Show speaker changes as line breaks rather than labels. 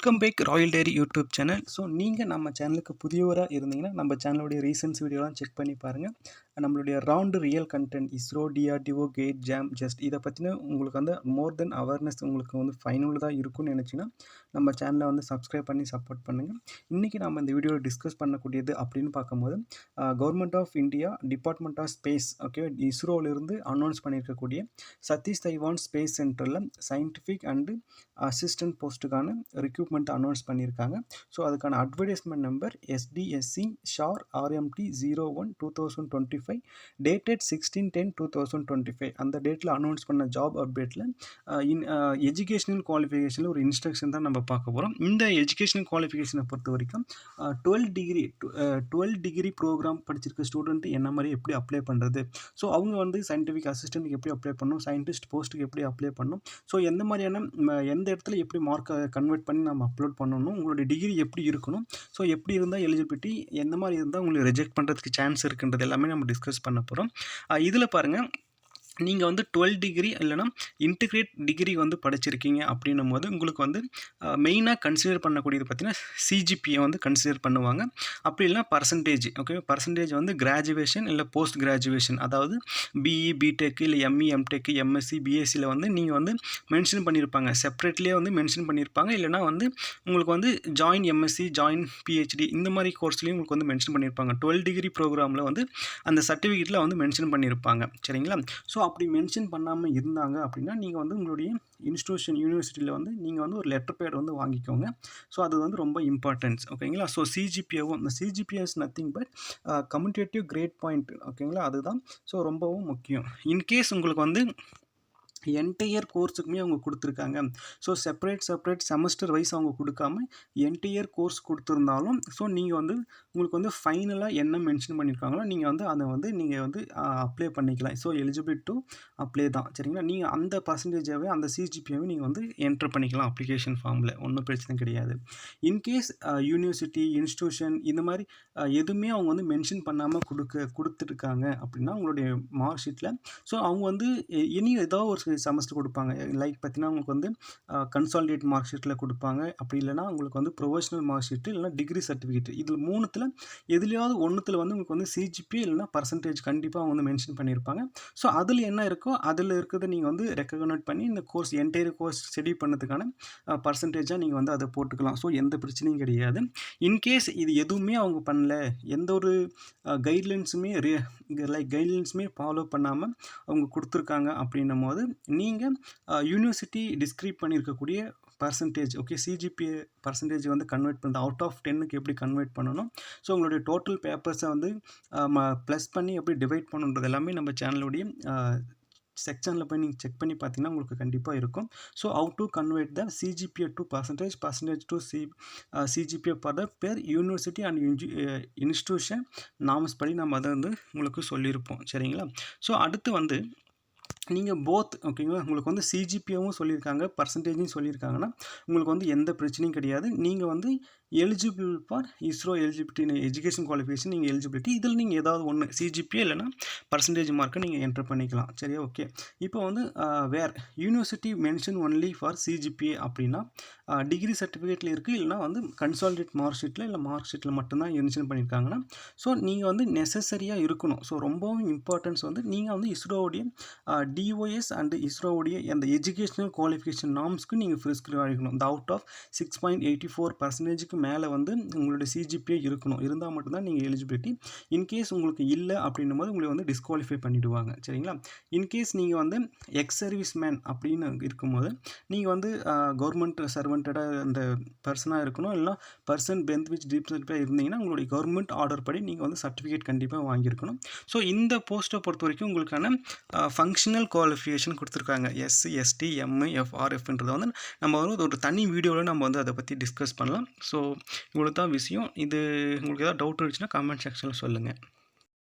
Welcome back Royal Diary YouTube channel. So நீங்கள் நம்ம சேனலுக்கு புதியவராக இருந்தீங்கன்னா நம்ம சேனலுடைய ரீசன்ஸ் வீடியோலாம் செக் பண்ணி பாருங்கள். நம்மளுடைய round real content ISRO, DRDO, GATE, JAM, just இதை பற்றின உங்களுக்கு வந்து மோர் தென் அவேர்னஸ் உங்களுக்கு வந்து ஃபைனலாக இருக்கும்னு நினச்சிங்கன்னா நம்ம சேனலை வந்து சப்ஸ்கிரைப் பண்ணி சப்போர்ட் பண்ணுங்கள். இன்றைக்கி நம்ம இந்த வீடியோவில் டிஸ்கஸ் பண்ணக்கூடியது அப்படின்னு பார்க்கும்போது government of India department of space இஸ்ரோவிலிருந்து அனௌன்ஸ் பண்ணியிருக்கக்கூடிய சதீஷ் தவான் ஸ்பேஸ் சென்டரில் சயின்டிஃபிக் அண்டு அசிஸ்டன்ட் போஸ்ட்டுக்கான ரெக்ரூட்மெண்ட் அனௌன்ஸ் பண்ணியிருக்காங்க. ஸோ அதுக்கான advertisement number SDSC SHAR RMT 01/2025 dated 16/10/2025 அந்த டேட்டில் அனௌன்ஸ் பண்ண ஜாப் அப்டேட்டில் எஜுகேஷனல் குவாலிஃபிகேஷனில் ஒரு இன்ஸ்ட்ரக்ஷன் தான் நம்ம பார்க்க போகிறோம். இந்த எஜுகேஷனல் குவாலிஃபிகேஷனை பொறுத்த வரைக்கும் 12 டிகிரி ப்ரோக்ராம் படிச்சிருக்க ஸ்டூடெண்ட் என்ன மாதிரி எப்படி அப்ளை பண்ணுறது, ஸோ அவங்க வந்து சயின்டிஃபிக் அசிஸ்டன்ட்டுக்கு எப்படி அப்ளை பண்ணணும், சயின்டிஸ்ட் போஸ்ட்டுக்கு எப்படி அப்ளை பண்ணணும், ஸோ எந்த மாதிரியான எந்த இடத்துல எப்படி மார்க்கை கன்வெர்ட் பண்ணி நம்ம அப்லோட் பண்ணணும், உங்களுடைய டிகிரி எப்படி இருக்கணும், ஸோ எப்படி இருந்தால் எலிஜிபிலிட்டி, எந்த மாதிரி இருந்தால் உங்களுக்கு ரிஜெக்ட் பண்ணுறதுக்கு சான்ஸ் இருக்குன்றது எல்லாமே நம்ம டிஸ்கஸ் பண்ண போகிறோம். இதில் பாருங்கள், நீங்கள் வந்து 12 டிகிரி இல்லைனா இன்டிகிரேட் டிகிரி வந்து படிச்சிருக்கீங்க அப்படின்னும் போது உங்களுக்கு வந்து மெயினாக கன்சிடர் பண்ணக்கூடியது பார்த்தீங்கன்னா சிஜிபியை வந்து கன்சிடர் பண்ணுவாங்க. அப்படி இல்லைனா பர்சன்டேஜ். ஓகே, பர்சன்டேஜ் வந்து கிராஜுவேஷன் இல்லை போஸ்ட் கிராஜுவேஷன், அதாவது பிஇ, பிடெக் இல்லை எம்இ, எம்டெக், எம்எஸ்சி, பிஎஸ்சியில் வந்து நீங்கள் வந்து மென்ஷன் பண்ணியிருப்பாங்க, செப்பரேட்லேயே வந்து மென்ஷன் பண்ணியிருப்பாங்க. இல்லைனா வந்து உங்களுக்கு வந்து ஜாயின் எம்எஸ்சி, ஜாயின் பிஹெச்டி இந்த மாதிரி கோர்ஸ்லேயும் உங்களுக்கு வந்து மென்ஷன் பண்ணியிருப்பாங்க. 12 டிகிரி ப்ரோக்ராமில் வந்து அந்த சர்டிஃபிகேட்டில் வந்து மென்ஷன் பண்ணியிருப்பாங்க. சரிங்களா? ஸோ அப்படி மென்ஷன் பண்ணாமல் இருந்தாங்க அப்படின்னா நீங்கள் வந்து உங்களுடைய யூனிவர்சிட்டியில் வந்து நீங்கள் வந்து ஒரு லெட்டர் பேட் வந்து வாங்கிக்கோங்க. ஸோ அது வந்து ரொம்ப இம்பார்ட்டன்ஸ். ஓகேங்களா? ஸோ சிஜிபிஏவும் இந்த CGPA is nothing but commutative grade point. ஓகேங்களா? அதுதான் ஸோ ரொம்பவும் முக்கியம். இன்கேஸ் உங்களுக்கு வந்து என்டையர் கோர்ஸுக்குமே அவங்க கொடுத்துருக்காங்க, ஸோ செப்பரேட் செமஸ்டர் வைஸ் அவங்க கொடுக்காம என்டையர் கோர்ஸ் கொடுத்துருந்தாலும் ஸோ நீங்கள் வந்து உங்களுக்கு வந்து ஃபைனலாக என்ன மென்ஷன் பண்ணியிருக்காங்களோ நீங்கள் வந்து அதை வந்து நீங்கள் வந்து அப்ளை பண்ணிக்கலாம். ஸோ எலிஜிபிள் டு அப்ளை தான். சரிங்களா? நீங்கள் அந்த பர்சன்டேஜாகவே அந்த சிஜிபியாகவே நீங்கள் வந்து என்ட்ரு பண்ணிக்கலாம் அப்ளிகேஷன் ஃபார்மில், ஒன்றும் பிரச்சனை கிடையாது. இன்கேஸ் யூனிவர்சிட்டி, இன்ஸ்டியூஷன் இந்த மாதிரி எதுவுமே அவங்க வந்து மென்ஷன் பண்ணாமல் கொடுத்துருக்காங்க அப்படின்னா உங்களுடைய மார்க் ஷீட்டில் ஸோ அவங்க வந்து இனி ஏதோ ஒரு செமஸ்டர் கொடுப்பாங்க. லைக் பார்த்தீங்கன்னா உங்களுக்கு வந்து கன்சாலிடேட் மார்க் ஷீட்டில் கொடுப்பாங்க. அப்படி இல்லைனா உங்களுக்கு வந்து ப்ரொஃபஷனல் மார்க் ஷீட்டு இல்லைனா டிகிரி சர்டிஃபிகேட், இதில் மூணுத்தில் எதுலையாவது ஒன்றுத்தில் வந்து உங்களுக்கு வந்து சிஜிபி இல்லைனா பர்சன்டேஜ் கண்டிப்பாக அவங்க வந்து மென்ஷன் பண்ணியிருப்பாங்க. ஸோ அதில் என்ன இருக்கோ அதில் இருக்கிறத நீங்கள் வந்து ரெக்கக்னைட் பண்ணி இந்த கோர்ஸ் என்டையர் கோர்ஸ் ஸ்டடி பண்ணதுக்கான பர்சன்டேஜாக நீங்கள் வந்து அதை போட்டுக்கலாம். ஸோ எந்த பிரச்சனையும் கிடையாது. இன்கேஸ் இது எதுவுமே அவங்க பண்ணல, எந்த ஒரு கைட்லைன்ஸுமே ஃபாலோ பண்ணாமல் அவங்க கொடுத்துருக்காங்க அப்படின்னும் போது நீங்கள் யூனிவர்சிட்டி டிஸ்கிரைப் பண்ணியிருக்கக்கூடிய பர்சன்டேஜ், ஓகே, சிஜிபிஏ பர்சன்டேஜ் வந்து கன்வெர்ட் பண்ணுறது அவுட் ஆஃப் 10க்கு எப்படி கன்வெர்ட் பண்ணணும், ஸோ உங்களுடைய டோட்டல் பேப்பர்ஸை வந்து ப்ளஸ் பண்ணி எப்படி டிவைட் பண்ணணுன்றது எல்லாமே நம்ம சேனலுடைய செக்ஷனில் போய் நீங்கள் செக் பண்ணி பார்த்தீங்கன்னா உங்களுக்கு கண்டிப்பாக இருக்கும். So how to convert the CGPA to percentage to CGPA for the பேர் யூனிவர்சிட்டி அண்ட் இன்ஸ்டியூஷன் நார்ம்ஸ் படி நம்ம அதை வந்து உங்களுக்கு சொல்லியிருப்போம். சரிங்களா? ஸோ அடுத்து வந்து நீங்கள் போத், ஓகேங்களா, உங்களுக்கு வந்து சிஜிபிஏவும் சொல்லியிருக்காங்க, பர்சன்டேஜும் சொல்லியிருக்காங்கன்னா உங்களுக்கு வந்து எந்த பிரச்சனையும் கிடையாது. நீங்கள் வந்து eligible for ISRO eligibility education qualification நீங்கள் எலிஜிபிலிட்டி இதில் நீங்கள் ஏதாவது ஒன்று சிஜிபிஏ இல்லைனா பர்சன்டேஜ் மார்க்கை நீங்கள் என்டர் பண்ணிக்கலாம். சரியா? ஓகே. இப்போ வந்து university mention only for CGPA அப்படின்னா டிகிரி சர்டிஃபிகேட்டில் இருக்குது, இல்லைனா வந்து கன்சாலிடேட் மார்க் ஷீட்டில் இல்லை மார்க் ஷீட்டில் மட்டும்தான் மென்ஷன் பண்ணியிருக்காங்கன்னா ஸோ நீங்கள் வந்து நெசசரியாக இருக்கணும். ஸோ ரொம்பவும் இம்பார்ட்டன்ஸ் வந்து நீங்கள் வந்து இஸ்ரோவுடைய டிஓஎஸ் அண்ட் இஸ்ரோவுடைய அந்த எஜுகேஷனல் குவாலிஃபிகேஷன் நார்ம்ஸ்க்கு நீங்கள் ப்ரிஸ்கிரைப் ஆகிக்கணும். இந்த அவுட் ஆஃப் 6.84% மேலே வந்து உங்களுடைய சிஜிபிஏ இருக்கணும். இருந்தால் மட்டும்தான் நீங்கள் எலிஜிபிலிட்டி. இன்கேஸ் உங்களுக்கு இல்லை அப்படின்னும் போது உங்களை வந்து டிஸ்குவாலிஃபை பண்ணிவிடுவாங்க. சரிங்களா? இன்கேஸ் நீங்கள் வந்து எக்ஸ் சர்வீஸ் மேன் அப்படின்னு இருக்கும்போது நீங்கள் வந்து கவர்மெண்ட் சர்வெண்டடாக அந்த பர்சனாக இருக்கணும், இல்லைனா பர்சன் பெனிஃபிட் டீப் சர்டிஃபிகேட் இருந்தீங்கன்னா உங்களுடைய கவர்மெண்ட் ஆர்டர் படி நீங்கள் வந்து சர்டிஃபிகேட் கண்டிப்பாக வாங்கியிருக்கணும். ஸோ இந்த போஸ்ட்டை பொறுத்த வரைக்கும் உங்களுக்கான ஃபங்க்ஷனல் குவாலிஃபிகேஷன் கொடுத்துருக்காங்க. SC, ST, ME, FRFன்றதை வந்து நம்ம வந்து ஒரு தனி வீடியோவில் நம்ம வந்து அதை பற்றி டிஸ்கஸ் பண்ணலாம். ஸோ இவ்வளோ தான் விஷயம். இது உங்களுக்கு ஏதாவது டவுட் இருந்துச்சுன்னா கமெண்ட் செக்ஷனில் சொல்லுங்கள்.